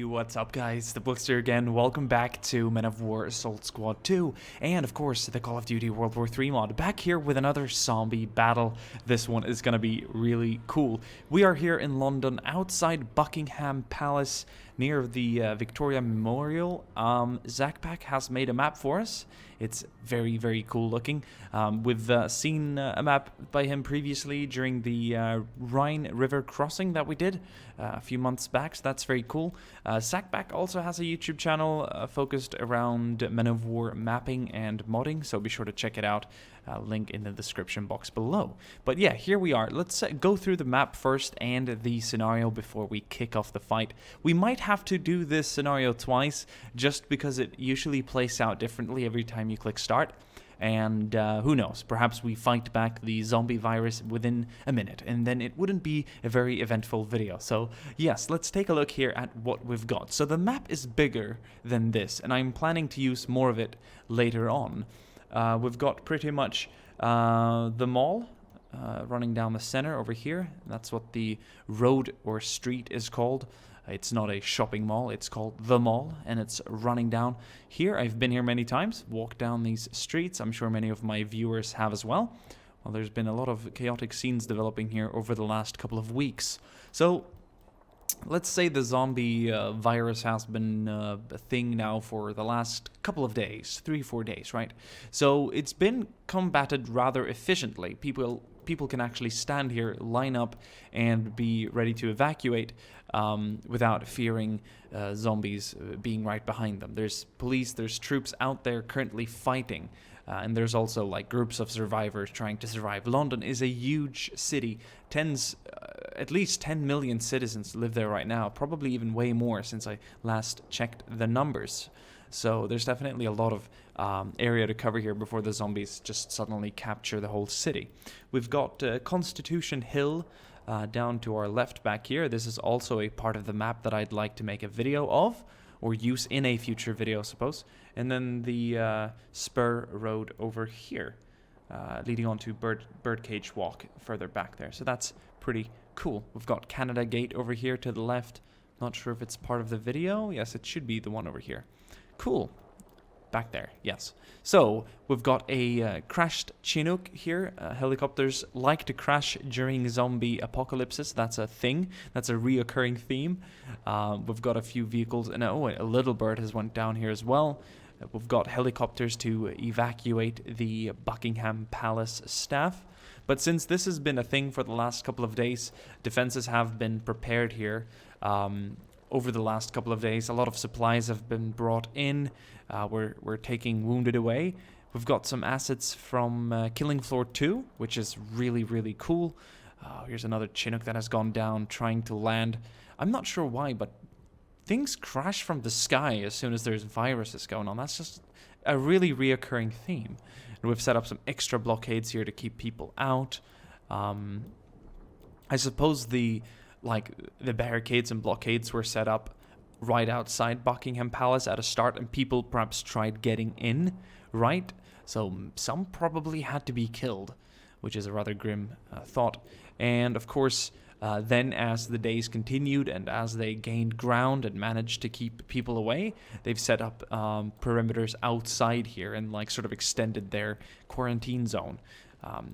What's up guys, DiplexHeated here again. Welcome back to Men of War Assault Squad 2 and of course the Call of Duty World War 3 mod. Back here with another zombie battle. This one is gonna be really cool. We are here in London outside Buckingham Palace near the Victoria Memorial. Zaqpak has made a map for us. It's very cool looking. We've seen a map by him previously during the Rhine River crossing that we did a few months back, so that's very cool. Zaqpak also has a YouTube channel focused around Men of War mapping and modding, so be sure to check it out. Link in the description box below. But yeah, here we are. Let's go through the map first and the scenario before we kick off the fight. We might have to do this scenario twice just because it usually plays out differently every time you click start. And who knows, perhaps we fight back the zombie virus within a minute, and then it wouldn't be a very eventful video. So yes, let's take a look here at what we've got. So the map is bigger than this, and I'm planning to use more of it later on. We've got pretty much the mall running down the center over here. That's what the road or street is called. It's not a shopping mall, it's called the mall, and it's running down here. I've been here many times, walked down these streets. I'm sure many of my viewers have as well. Well, there's been a lot of chaotic scenes developing here over the last couple of weeks. So let's say the zombie virus has been a thing now for the last couple of days, 3-4 days, right? So it's been combated rather efficiently. People can actually stand here, line up, and be ready to evacuate without fearing zombies being right behind them. There's police, there's troops out there currently fighting. And there's also like groups of survivors trying to survive. London is a huge city. At least 10 million citizens live there right now. Probably even way more since I last checked the numbers. So there's definitely a lot of area to cover here before the zombies just suddenly capture the whole city. We've got Constitution Hill down to our left back here. This is also a part of the map that I'd like to make a video of, or use in a future video, I suppose. And then the spur road over here, leading on to Birdcage Walk further back there. So that's pretty cool. We've got Canada Gate over here to the left. Not sure if it's part of the video. Yes, it should be the one over here. Cool. Back there, yes. So we've got a crashed Chinook here. Helicopters like to crash during zombie apocalypses. That's a thing. That's a reoccurring theme. We've got a few vehicles, and oh, a little bird has went down here as well. We've got helicopters to evacuate the Buckingham Palace staff. But since this has been a thing for the last couple of days, defenses have been prepared here. Over the last couple of days, a lot of supplies have been brought in. We're taking wounded away. We've got some assets from Killing Floor 2, which is really cool. Here's another Chinook that has gone down trying to land. I'm not sure why, but things crash from the sky as soon as there's viruses going on. That's just a really reoccurring theme. And we've set up some extra blockades here to keep people out. I suppose the barricades and blockades were set up right outside Buckingham Palace at a start, and people perhaps tried getting in, right? So some probably had to be killed, which is a rather grim thought. And of course, then as the days continued and as they gained ground and managed to keep people away, they've set up perimeters outside here and like sort of extended their quarantine zone.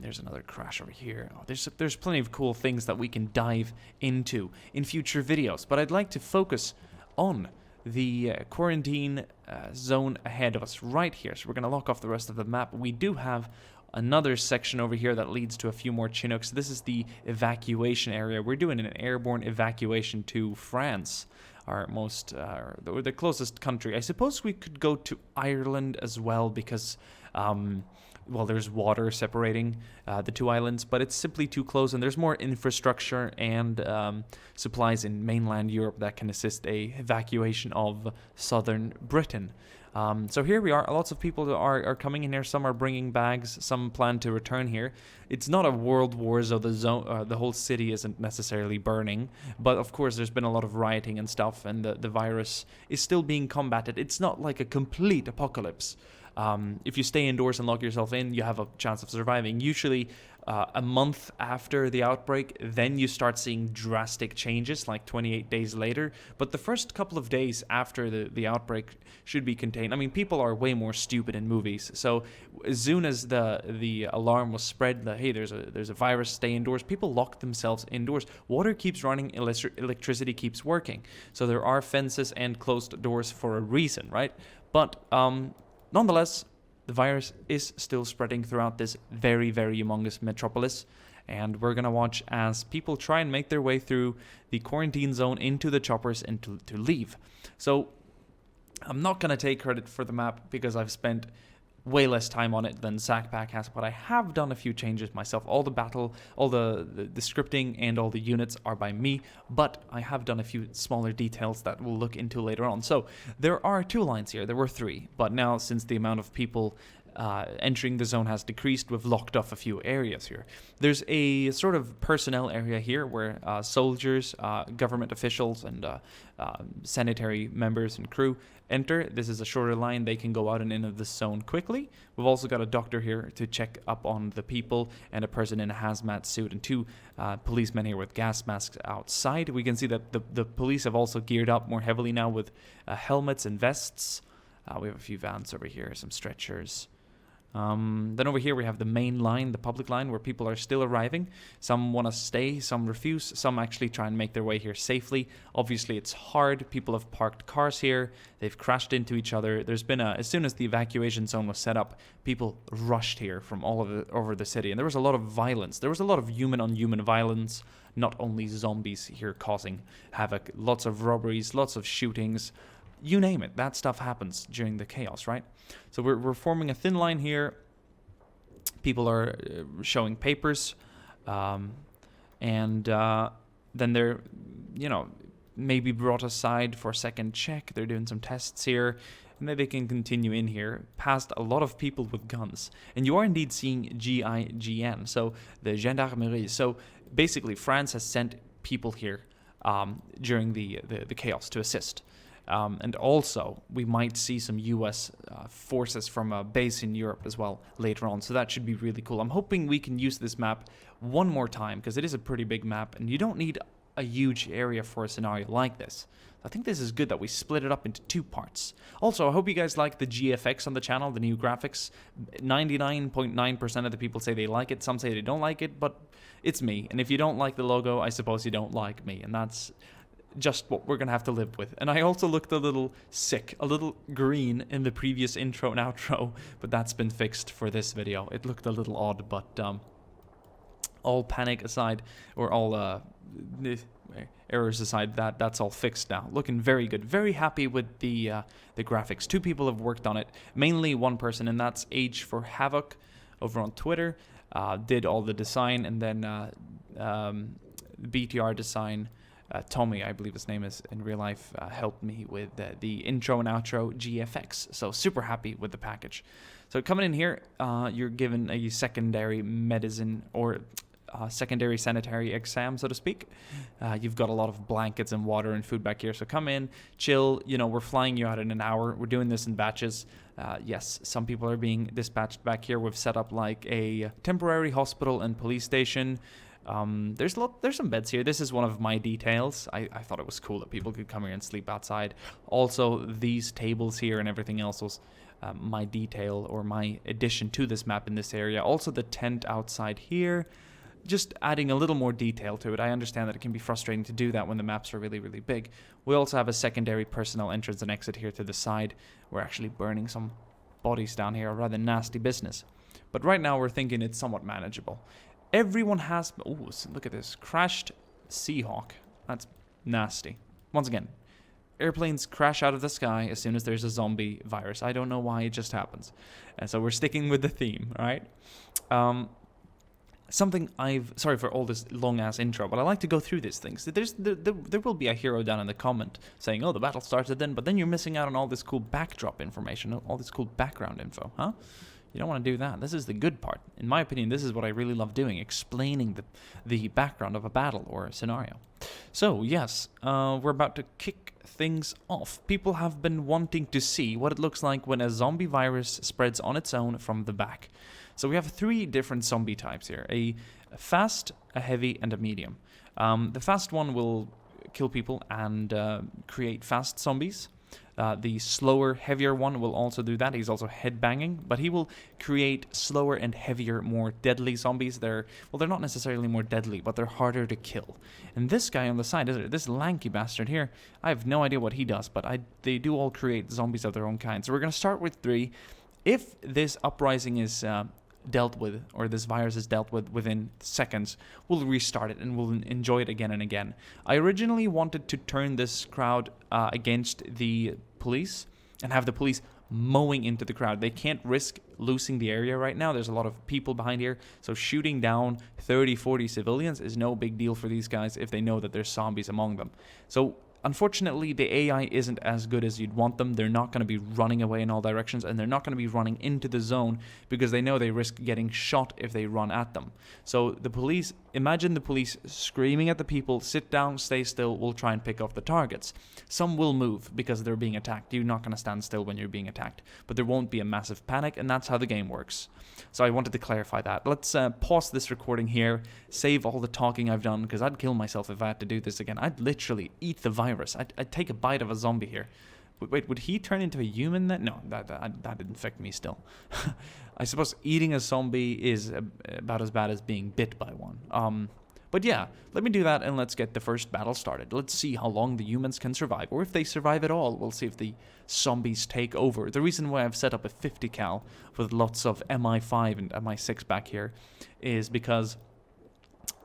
There's another crash over here. Oh, there's plenty of cool things that we can dive into in future videos, but I'd like to focus on the quarantine zone ahead of us right here. So we're going to lock off the rest of the map. We do have another section over here that leads to a few more Chinooks. This is the evacuation area. We're doing an airborne evacuation to France, our most, the closest country. I suppose we could go to Ireland as well because well, there's water separating the two islands, but it's simply too close, and there's more infrastructure and supplies in mainland Europe that can assist a evacuation of southern Britain. So here we are. Lots of people are coming in here. Some are bringing bags. Some plan to return here. It's not a world war, so the whole city isn't necessarily burning. But of course, there's been a lot of rioting and stuff, and the virus is still being combated. It's not like a complete apocalypse. If you stay indoors and lock yourself in, you have a chance of surviving. Usually, a month after the outbreak, then you start seeing drastic changes, like 28 days later. But the first couple of days after the outbreak should be contained. I mean, people are way more stupid in movies. So as soon as the alarm was spread that, hey, there's a virus, stay indoors, people locked themselves indoors. Water keeps running, electricity keeps working. So there are fences and closed doors for a reason, right? But nonetheless, the virus is still spreading throughout this very, very humongous metropolis. And we're going to watch as people try and make their way through the quarantine zone into the choppers and to leave. So I'm not going to take credit for the map because I've spent way less time on it than Zaqpak has, but I have done a few changes myself. All the scripting and all the units are by me, but I have done a few smaller details that we'll look into later on. So there are 2 lines here. There were 3, but now since the amount of people entering the zone has decreased, we've locked off a few areas here. There's a sort of personnel area here where soldiers, government officials, and sanitary members and crew enter. This is a shorter line. They can go out and into the zone quickly. We've also got a doctor here to check up on the people, and a person in a hazmat suit, and 2 policemen here with gas masks outside. We can see that the police have also geared up more heavily now with helmets and vests. We have a few vans over here, some stretchers. Then over here we have the main line, the public line, where people are still arriving. Some want to stay, some refuse, some actually try and make their way here safely. Obviously it's hard. People have parked cars here. They've crashed into each other. There's been as soon as the evacuation zone was set up, people rushed here from all over the city. And there was a lot of violence. There was a lot of human-on-human violence, not only zombies here causing havoc. Lots of robberies, lots of shootings. You name it, that stuff happens during the chaos, right? So we're forming a thin line here. People are showing papers, and then they're, maybe brought aside for a second check. They're doing some tests here, and then they can continue in here past a lot of people with guns. And you are indeed seeing GIGN, so the gendarmerie. So basically, France has sent people here during the chaos to assist. And also, we might see some US forces from a base in Europe as well later on, so that should be really cool. I'm hoping we can use this map one more time, because it is a pretty big map, and you don't need a huge area for a scenario like this. I think this is good that we split it up into 2 parts. Also, I hope you guys like the GFX on the channel, the new graphics. 99.9% of the people say they like it, some say they don't like it, but it's me. And if you don't like the logo, I suppose you don't like me, and that's just what we're gonna have to live with. And I also looked a little sick, a little green in the previous intro and outro, but that's been fixed for this video. It looked a little odd, but all panic aside, or all errors aside, that's all fixed now. Looking very good. Very happy with the graphics. 2 people have worked on it, mainly 1 person, and that's H for Havoc over on Twitter. Did all the design, and then BTR design. Tommy, I believe his name is in real life, helped me with the intro and outro GFX. So super happy with the package. So coming in here, you're given a secondary medicine or secondary sanitary exam, so to speak. You've got a lot of blankets and water and food back here. So come in, chill. We're flying you out in an hour. We're doing this in batches. Yes, some people are being dispatched back here. We've set up like a temporary hospital and police station. There's some beds here. This is one of my details. I thought it was cool that people could come here and sleep outside. Also, these tables here and everything else was my detail or my addition to this map in this area. Also, the tent outside here, just adding a little more detail to it. I understand that it can be frustrating to do that when the maps are really, really big. We also have a secondary personnel entrance and exit here to the side. We're actually burning some bodies down here, a rather nasty business. But right now, we're thinking it's somewhat manageable. Everyone has... Oh, look at this. Crashed Seahawk. That's nasty. Once again, airplanes crash out of the sky as soon as there's a zombie virus. I don't know why, it just happens. And so we're sticking with the theme, right? Sorry for all this long-ass intro, but I like to go through these things. There will be a hero down in the comment saying, oh, the battle started then, but then you're missing out on all this cool backdrop information, all this cool background info, huh? You don't want to do that. This is the good part. In my opinion, this is what I really love doing, explaining the background of a battle or a scenario. So, yes, we're about to kick things off. People have been wanting to see what it looks like when a zombie virus spreads on its own from the back. So we have 3 different zombie types here. A fast, a heavy, and a medium. The fast one will kill people and create fast zombies. The slower, heavier one will also do that. He's also headbanging, but he will create slower and heavier, more deadly zombies. They're not necessarily more deadly, but they're harder to kill. And this guy on the side, this lanky bastard here, I have no idea what he does, but they do all create zombies of their own kind. So we're going to start with 3. If this uprising is dealt with, or this virus is dealt with within seconds, we'll restart it and we'll enjoy it again and again. I originally wanted to turn this crowd against the police and have the police mowing into the crowd. They can't risk losing the area right now. There's a lot of people behind here, so shooting down 30-40 civilians is no big deal for these guys if they know that there's zombies among them. So unfortunately, the AI isn't as good as you'd want them. They're not going to be running away in all directions, and they're not going to be running into the zone because they know they risk getting shot if they run at them. So the police, imagine the police screaming at the people, sit down, stay still, we'll try and pick off the targets. Some will move because they're being attacked. You're not going to stand still when you're being attacked, but there won't be a massive panic, and that's how the game works. So I wanted to clarify that. Let's pause this recording here, save all the talking I've done, because I'd kill myself if I had to do this again. I'd literally eat the virus. I'd take a bite of a zombie here. Wait, would he turn into a human then? No, that didn't infect me still. I suppose eating a zombie is about as bad as being bit by one. But yeah, let me do that and let's get the first battle started. Let's see how long the humans can survive, or if they survive at all. We'll see if the zombies take over. The reason why I've set up a 50 cal with lots of MI5 and MI6 back here is because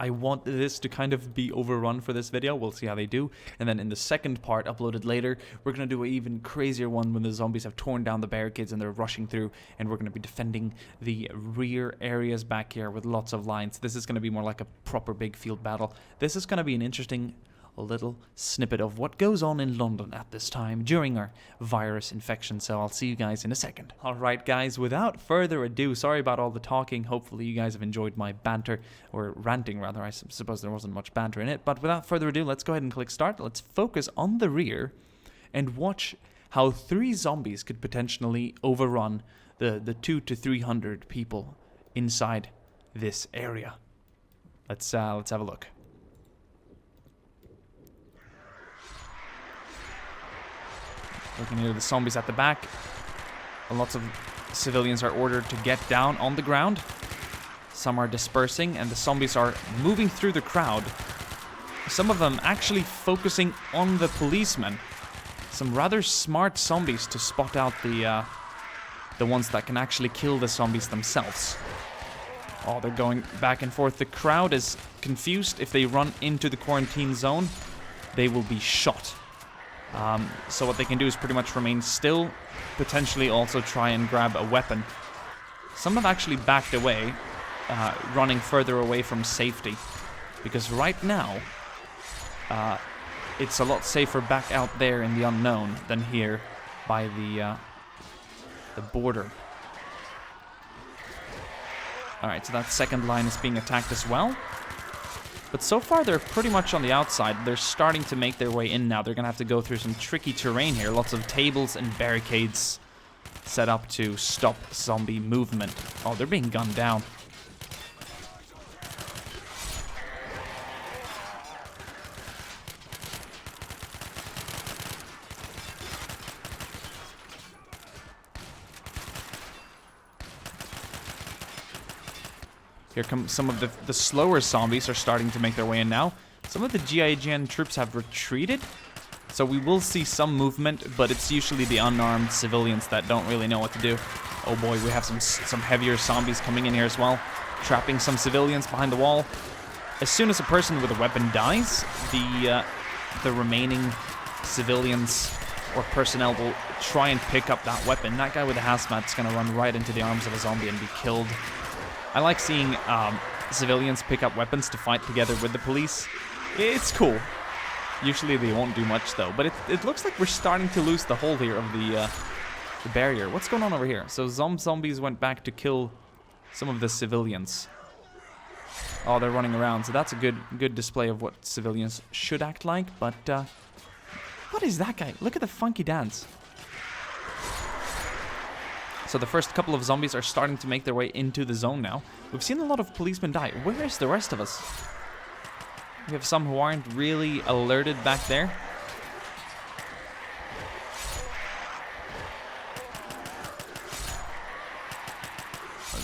I want this to kind of be overrun for this video. We'll see how they do. And then in the second part, uploaded later, we're going to do an even crazier one when the zombies have torn down the barricades and they're rushing through. And we're going to be defending the rear areas back here with lots of lines. This is going to be more like a proper big field battle. This is going to be an interesting little snippet of what goes on in London at this time during our virus infection. So I'll see you guys in a second. Alright guys, without further ado, sorry about all the talking. Hopefully you guys have enjoyed my banter, or ranting rather. I suppose there wasn't much banter in it. But without further ado, let's go ahead and click start. Let's focus on the rear and watch how 3 zombies could potentially overrun the 200 to 300 people inside this area. Let's have a look. Looking near the zombies at the back. Lots of civilians are ordered to get down on the ground. Some are dispersing, and the zombies are moving through the crowd. Some of them actually focusing on the policemen. Some rather smart zombies to spot out the ones that can actually kill the zombies themselves. Oh, they're going back and forth. The crowd is confused. If they run into the quarantine zone, they will be shot. So what they can do is pretty much remain still, potentially also try and grab a weapon. Some have actually backed away, running further away from safety, because right now it's a lot safer back out there in the unknown than here by the border. Alright, so that second line is being attacked as well. But so far, they're pretty much on the outside. They're starting to make their way in now. They're going to have to go through some tricky terrain here. Lots of tables and barricades set up to stop zombie movement. Oh, they're being gunned down. Here come some of the slower zombies are starting to make their way in now. Some of the GIGN troops have retreated, so we will see some movement, but it's usually the unarmed civilians that don't really know what to do. Oh boy, we have some heavier zombies coming in here as well, trapping some civilians behind the wall. As soon as a person with a weapon dies, the remaining civilians or personnel will try and pick up that weapon. That guy with the hazmat is going to run right into the arms of a zombie and be killed. I like seeing civilians pick up weapons to fight together with the police. It's cool. Usually they won't do much though, but it looks like we're starting to lose the hold here of the barrier. What's going on over here? So zombies went back to kill some of the civilians. Oh, they're running around. So that's a good display of what civilians should act like. But what is that guy? Look at the funky dance. So the first couple of zombies are starting to make their way into the zone now. We've seen a lot of policemen die. Where is the rest of us? We have some who aren't really alerted back there.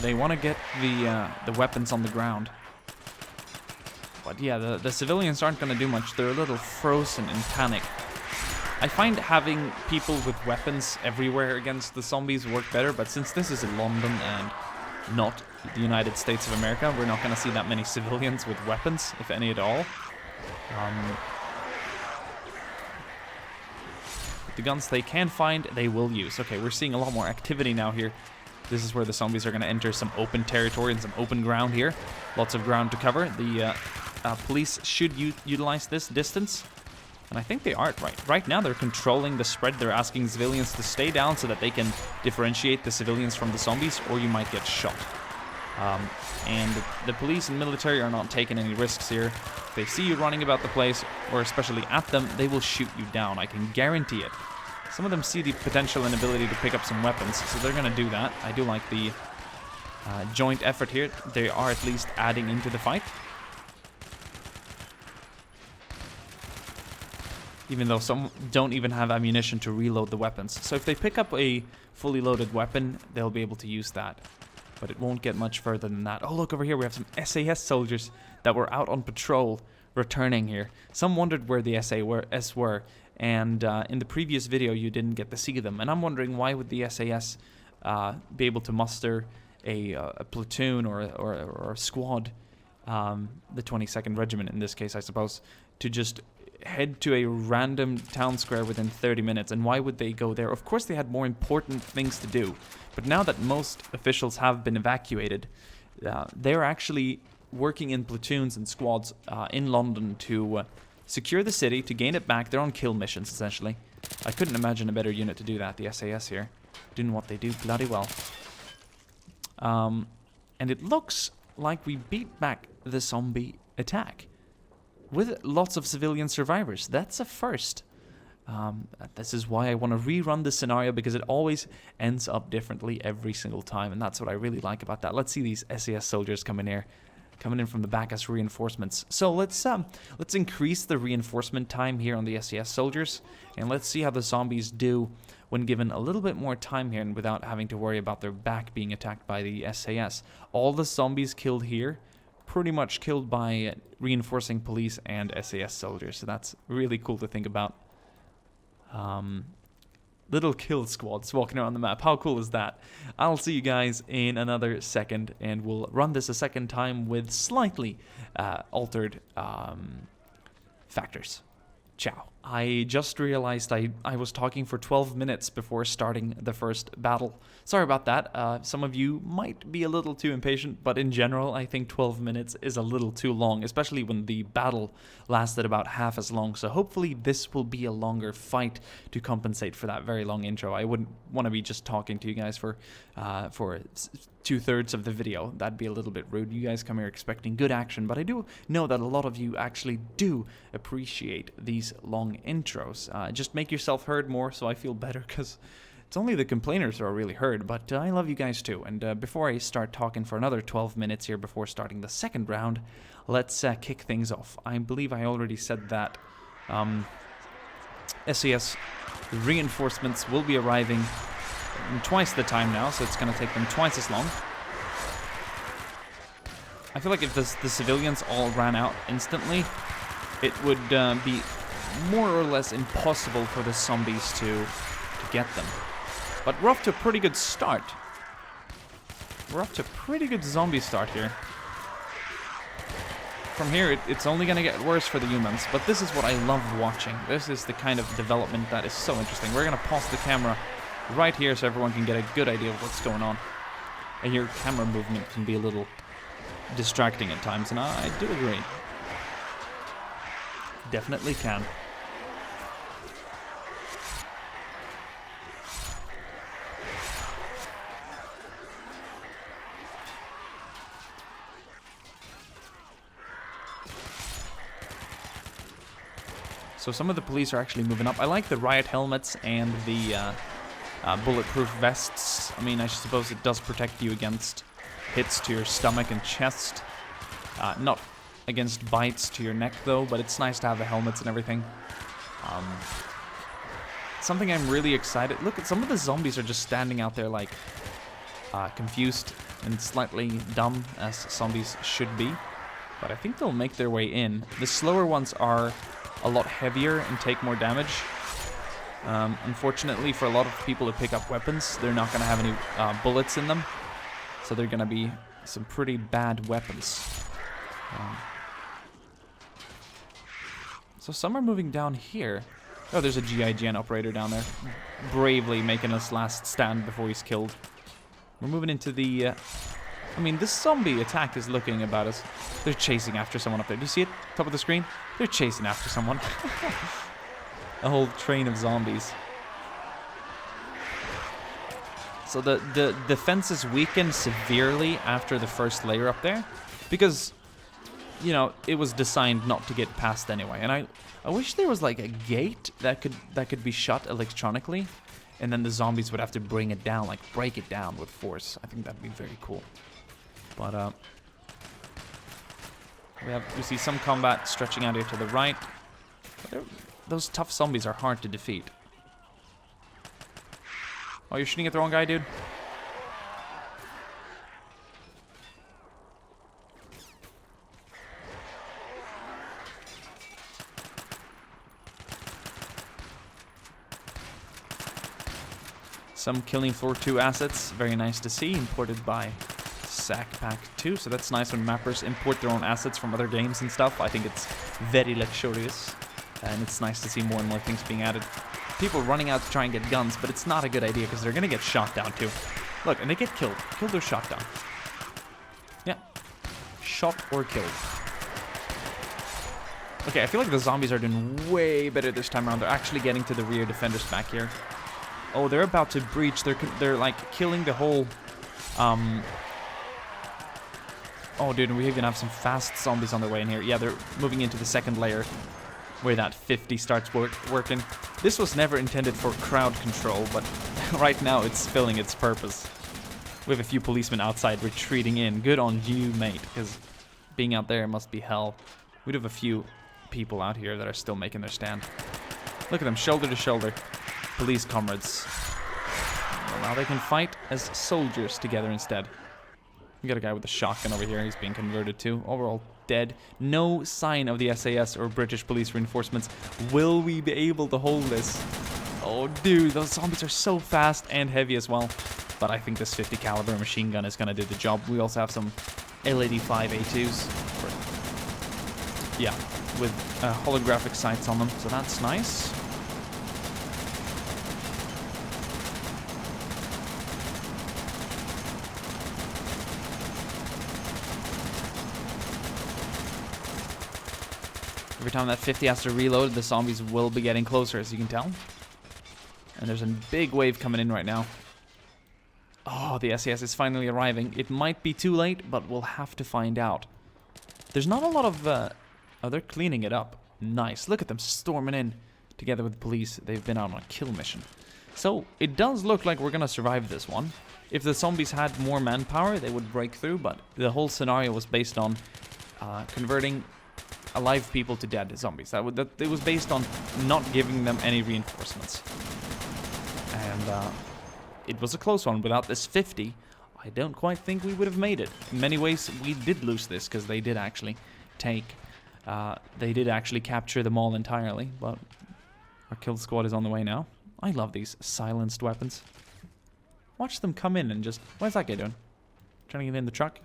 They want to get the weapons on the ground. But yeah, the civilians aren't going to do much. They're a little frozen in panic. I find having people with weapons everywhere against the zombies work better, but since this is in London and not the United States of America, we're not going to see that many civilians with weapons, if any at all. The guns they can find, they will use. Okay, we're seeing a lot more activity now here. This is where the zombies are going to enter some open territory and some open ground here. Lots of ground to cover. The police should utilize this distance. And I think they are. Right now, they're controlling the spread. They're asking civilians to stay down so that they can differentiate the civilians from the zombies, or you might get shot. And the police and military are not taking any risks here. If they see you running about the place, or especially at them, they will shoot you down. I can guarantee it. Some of them see the potential and ability to pick up some weapons, so they're going to do that. I do like the joint effort here. They are at least adding into the fight. Even though some don't even have ammunition to reload the weapons. So if they pick up a fully loaded weapon, they'll be able to use that. But it won't get much further than that. Oh, look over here. We have some SAS soldiers that were out on patrol returning here. Some wondered where the SAS were. And in the previous video, you didn't get to see them. And I'm wondering, why would the SAS be able to muster a platoon or a squad, the 22nd Regiment in this case, I suppose, to just head to a random town square within 30 minutes. And why would they go there? Of course, they had more important things to do. But now that most officials have been evacuated, they're actually working in platoons and squads in London to secure the city, to gain it back. They're on kill missions, essentially. I couldn't imagine a better unit to do that, the SAS here. Doing what they do bloody well. And it looks like we beat back the zombie attack with lots of civilian survivors. That's a first. This is why I want to rerun this scenario, because it always ends up differently every single time, and that's what I really like about that. Let's see these SAS soldiers come in here. Coming in from the back as reinforcements. So let's increase the reinforcement time here on the SAS soldiers, and let's see how the zombies do when given a little bit more time here and without having to worry about their back being attacked by the SAS. All the zombies killed here, pretty much killed by reinforcing police and SAS soldiers. So that's really cool to think about. Little kill squads walking around the map. How cool is that? I'll see you guys in another second, and we'll run this a second time with slightly altered factors. Ciao. I just realized I was talking for 12 minutes before starting the first battle. Sorry about that. Some of you might be a little too impatient, but in general, I think 12 minutes is a little too long, especially when the battle lasted about half as long. So hopefully this will be a longer fight to compensate for that very long intro. I wouldn't want to be just talking to you guys for 2/3 of the video. That'd be a little bit rude. You guys come here expecting good action, but I do know that a lot of you actually do appreciate these long intros. Just make yourself heard more, so I feel better, because it's only the complainers who are really heard, but I love you guys too. And before I start talking for another 12 minutes here before starting the second round, let's kick things off. I believe I already said that SAS reinforcements will be arriving in twice the time now, so it's going to take them twice as long. I feel like if the civilians all ran out instantly, it would be more or less impossible for the zombies to get them. But we're off to a pretty good start. We're off to a pretty good zombie start here. From here, it's only going to get worse for the humans, but this is what I love watching. This is the kind of development that is so interesting. We're going to pause the camera right here so everyone can get a good idea of what's going on. And your camera movement can be a little distracting at times, and I do agree. Definitely can. So some of the police are actually moving up. I like the riot helmets and the bulletproof vests. I mean, I suppose it does protect you against hits to your stomach and chest. Not against bites to your neck, though, but it's nice to have the helmets and everything. Something I'm really excited... Look, some of the zombies are just standing out there like confused and slightly dumb, as zombies should be. But I think they'll make their way in. The slower ones are a lot heavier and take more damage. Unfortunately, for a lot of people who pick up weapons, they're not going to have any bullets in them. So they're going to be some pretty bad weapons. So some are moving down here. Oh, there's a GIGN operator down there. Bravely making his last stand before he's killed. We're moving into the... I mean, this zombie attack is looking about us. They're chasing after someone up there. Do you see it? Top of the screen? They're chasing after someone. A whole train of zombies. So the defenses weaken severely after the first layer up there. Because, you know, it was designed not to get past anyway. And I wish there was like a gate that could be shut electronically. And then the zombies would have to bring it down, like break it down with force. I think that'd be very cool. But we see some combat stretching out here to the right. But those tough zombies are hard to defeat. Oh, you're shooting at the wrong guy, dude? Some Killing Floor 2 assets, very nice to see, imported by Zaqpak 2, so that's nice when mappers import their own assets from other games and stuff. I think it's very luxurious, and it's nice to see more and more things being added. People running out to try and get guns, but it's not a good idea because they're going to get shot down too. Look, and they get killed. Killed or shot down. Yeah. Shot or killed. Okay, I feel like the zombies are doing way better this time around. They're actually getting to the rear defenders back here. Oh, they're about to breach. They're like killing the whole... Oh, dude, we even have some fast zombies on their way in here. Yeah, they're moving into the second layer where that 50 starts working. This was never intended for crowd control, but right now it's filling its purpose. We have a few policemen outside retreating in. Good on you, mate, because being out there must be hell. We do have a few people out here that are still making their stand. Look at them, shoulder to shoulder. Police comrades. Well, now they can fight as soldiers together instead. We got a guy with a shotgun over here. He's being converted too. Overall dead. No sign of the SAS or British police reinforcements. Will we be able to hold this? Oh, dude, those zombies are so fast and heavy as well. But I think this 50 caliber machine gun is going to do the job. We also have some L85 A2s. Yeah, with holographic sights on them. So that's nice. Every time that 50 has to reload, the zombies will be getting closer, as you can tell. And there's a big wave coming in right now. Oh, the SAS is finally arriving. It might be too late, but we'll have to find out. There's not a lot of... Oh, they're cleaning it up. Nice. Look at them storming in together with the police. They've been out on a kill mission. So, it does look like we're going to survive this one. If the zombies had more manpower, they would break through, but the whole scenario was based on converting alive people to dead zombies. It was based on not giving them any reinforcements. And it was a close one. Without this 50, I don't quite think we would have made it. In many ways, we did lose this because they did actually capture them all entirely. But our kill squad is on the way now. I love these silenced weapons. Watch them come in and just... What's that guy doing? Trying to get in the truck?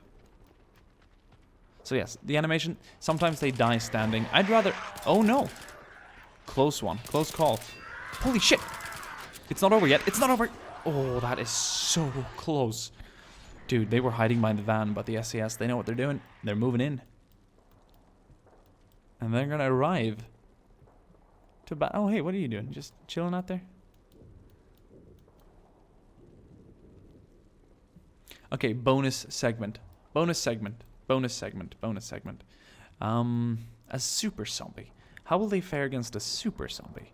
So yes, the animation, sometimes they die standing. I'd rather... Oh no! Close one. Close call. Holy shit! It's not over yet. It's not over! Oh, that is so close. Dude, they were hiding behind the van, but the SAS, they know what they're doing. They're moving in. And they're gonna arrive. Oh, hey, what are you doing? Just chilling out there? Okay, bonus segment. Bonus segment. Bonus segment. Bonus segment. A super zombie. How will they fare against a super zombie?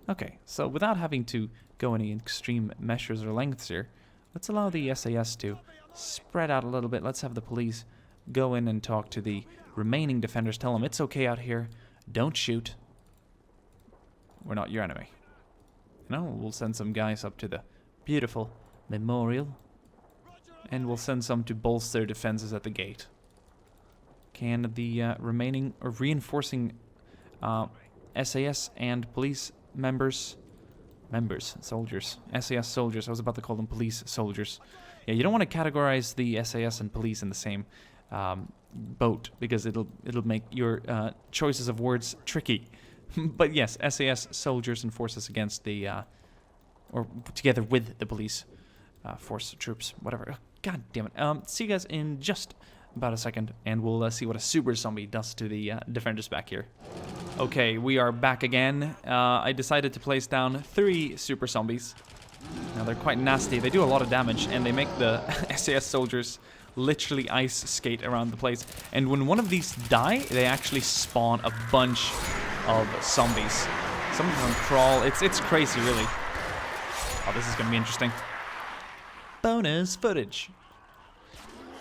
Okay, so without having to go any extreme measures or lengths here, let's allow the SAS to spread out a little bit. Let's have the police go in and talk to the remaining defenders. Tell them it's okay out here. Don't shoot. We're not your enemy. No, we'll send some guys up to the beautiful memorial. And we'll send some to bolster defenses at the gate. Can the remaining or reinforcing SAS and police soldiers, SAS soldiers, I was about to call them police soldiers. Yeah, you don't want to categorize the SAS and police in the same boat, because it'll make your choices of words tricky. But yes, SAS soldiers and forces against the, or together with the police force troops, whatever. God damn it. See you guys in just about a second, and we'll see what a super zombie does to the defenders back here. Okay, we are back again. I decided to place down 3 super zombies. Now, they're quite nasty. They do a lot of damage, and they make the SAS soldiers literally ice skate around the place. And when one of these die, they actually spawn a bunch of zombies. Some of them crawl. It's crazy, really. Oh, this is going to be interesting. Bonus footage.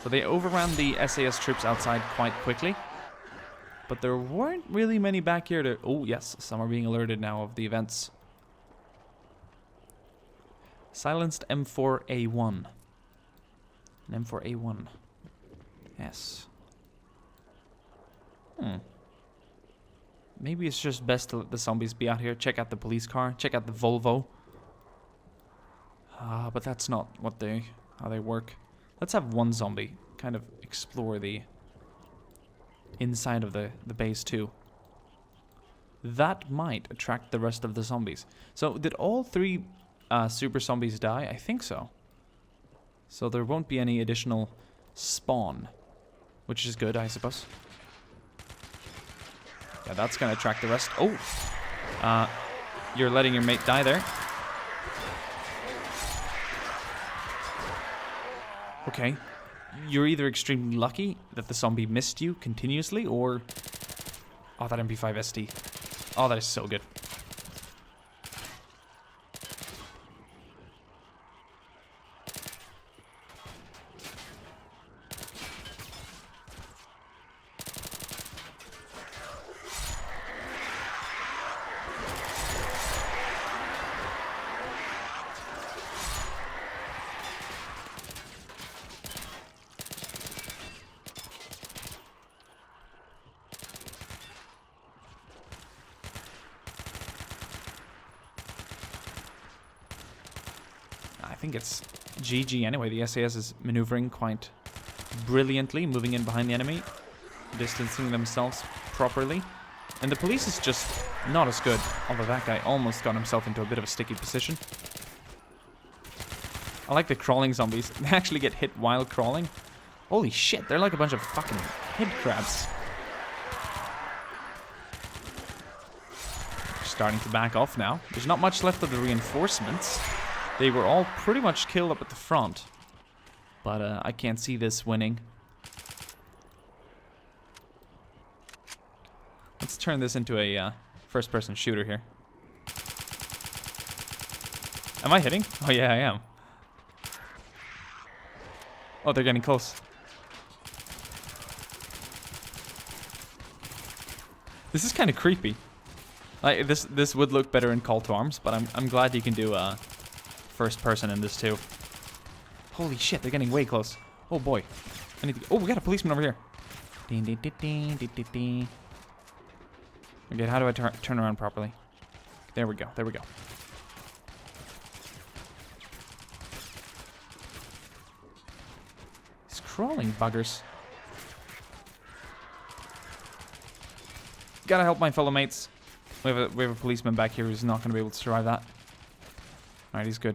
So they overran the SAS troops outside quite quickly. But there weren't really many back here to... Oh, yes, some are being alerted now of the events. Silenced M4A1. An M4A1. Yes. Maybe it's just best to let the zombies be out here. Check out the police car. Check out the Volvo. But that's not what how they work. Let's have one zombie kind of explore the inside of the base too. That might attract the rest of the zombies. So did all 3 super zombies die? I think so. So there won't be any additional spawn, which is good, I suppose. Yeah, that's gonna attract the rest. Oh, you're letting your mate die there. Okay, you're either extremely lucky that the zombie missed you continuously, or... Oh, that MP5 ST. Oh, that is so good. I think it's GG anyway. The SAS is maneuvering quite brilliantly, moving in behind the enemy, distancing themselves properly. And the police is just not as good, although that guy almost got himself into a bit of a sticky position. I like the crawling zombies. They actually get hit while crawling. Holy shit, they're like a bunch of fucking head crabs. Starting to back off now. There's not much left of the reinforcements. They were all pretty much killed up at the front. But I can't see this winning. Let's turn this into a first-person shooter here. Am I hitting? Oh yeah, I am. Oh, they're getting close. This is kind of creepy. Like this would look better in Call to Arms, but I'm glad you can do first person in this too. Holy shit, they're getting way close. Oh boy. I need to... Oh, we got a policeman over here. Ding, ding, ding, ding, ding, ding, ding. Okay, how do I turn around properly? There we go. There we go. These crawling buggers. Gotta help my fellow mates. We have a policeman back here who's not going to be able to survive that. Alright, he's good.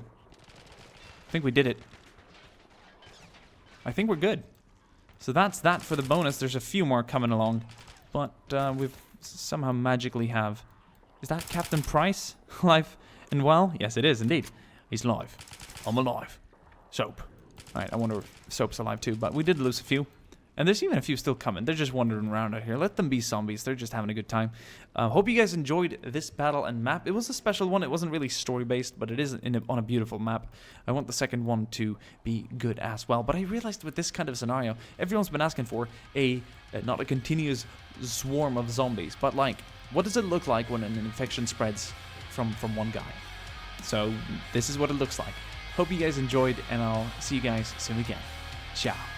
I think we did it. I think we're good. So that's that for the bonus. There's a few more coming along. But we've somehow magically have... Is that Captain Price? Alive and well? Yes, it is indeed. He's alive. I'm alive. Soap. Alright, I wonder if Soap's alive too. But we did lose a few. And there's even a few still coming. They're just wandering around out here. Let them be zombies. They're just having a good time. Hope you guys enjoyed this battle and map. It was a special one. It wasn't really story-based, but it is on a beautiful map. I want the second one to be good as well. But I realized with this kind of scenario, everyone's been asking for not a continuous swarm of zombies, but like, what does it look like when an infection spreads from one guy? So this is what it looks like. Hope you guys enjoyed, and I'll see you guys soon again. Ciao.